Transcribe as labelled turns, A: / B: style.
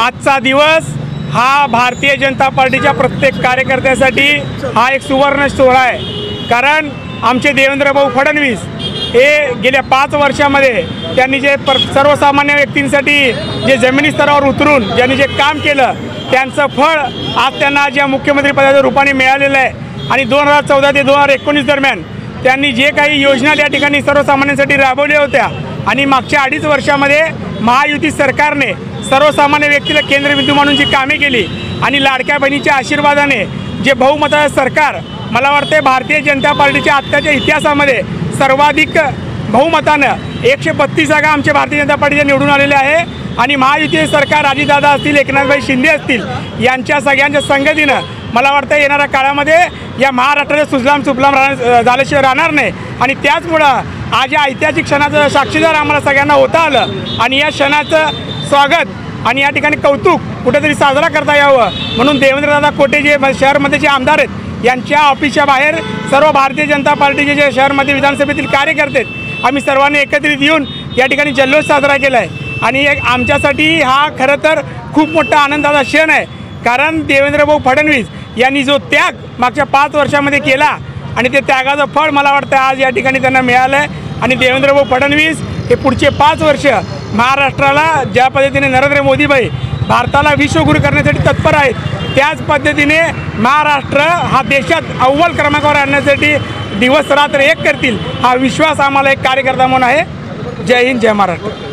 A: आजचा दिवस हा भारतीय जनता पार्टीच्या प्रत्येक कार्यकर्त्यासाठी हा एक सुवर्ण सोहळा आहे। कारण आमचे देवेंद्र भाऊ फडणवीस हे गेल्या 5 वर्षामध्ये त्यांनी जे सर्वसामान्य व्यक्तींसाठी जे जमिनी स्तरावर उतरून ज्यांनी जे काम केलं त्यांचं फळ आज त्यांना ज्या मुख्यमंत्री पदाच्या रूपाने मिळालेलं आहे। आणि 2014 ते 2019 दरम्यान त्यांनी जे काही योजना त्या ठिकाणी सर्वसामान्यांसाठी राबवल्या होत्या आणि मागच्या 2.5 वर्षामध्ये महायुती सरकारने सर्वसामान्य व्यक्तीला केंद्रबिंदू म्हणून जी कामे केली आणि लाडक्या बहिणीच्या आशीर्वादाने जे बहुमताचं सरकार, मला वाटते भारतीय जनता पार्टीच्या आत्ताच्या इतिहासामध्ये सर्वाधिक बहुमतानं 132 जागा आमच्या भारतीय जनता पार्टीच्या निवडून आलेल्या आहे। आणि महायुतीचे सरकार अजितदादा असतील, एकनाथभाई शिंदे असतील, यांच्या सगळ्यांच्या संगतीनं मला वाटतं येणाऱ्या काळामध्ये या महाराष्ट्राला सुजलाम सुफलाम झाल्याशिवाय राहणार नाही। आणि त्याचमुळं आज या ऐतिहासिक क्षणाचं साक्षीदार आम्हाला सगळ्यांना होता आलं आणि या क्षणाचं स्वागत आणि या ठिकाणी कौतुक कुठेतरी साजरा करता यावं म्हणून देवेंद्रदादा कोटे जे शहरमध्ये जे आमदार आहेत यांच्या ऑफिसच्या बाहेर सर्व भारतीय जनता पार्टीचे जे शहरमध्ये विधानसभेतील कार्यकर्ते आहेत आम्ही सर्वांनी एकत्रित येऊन या ठिकाणी जल्लोष साजरा केला आहे। आणि एक आमच्यासाठी हा खरं तर खूप मोठा आनंदाचा क्षण आहे। कारण देवेंद्र भाऊ फडणवीस यांनी जो त्याग मागच्या 5 वर्षामध्ये केला आणि ते त्यागाचं फळ मला वाटतं आज या ठिकाणी त्यांना मिळालं आहे। आणि देवेंद्र भाऊ फडणवीस हे पुढचे 5 वर्ष महाराष्ट्राला ज्या पद्धतीने नरेंद्र मोदीभाई भारताला विश्वगुरू करण्यासाठी तत्पर आहेत त्याच पद्धतीने महाराष्ट्र हा देशात अव्वल क्रमांकावर आणण्यासाठी दिवस रात्र एक करतील हा विश्वास आम्हाला एक कार्यकर्ता म्हणून आहे। जय हिंद, जय महाराष्ट्र।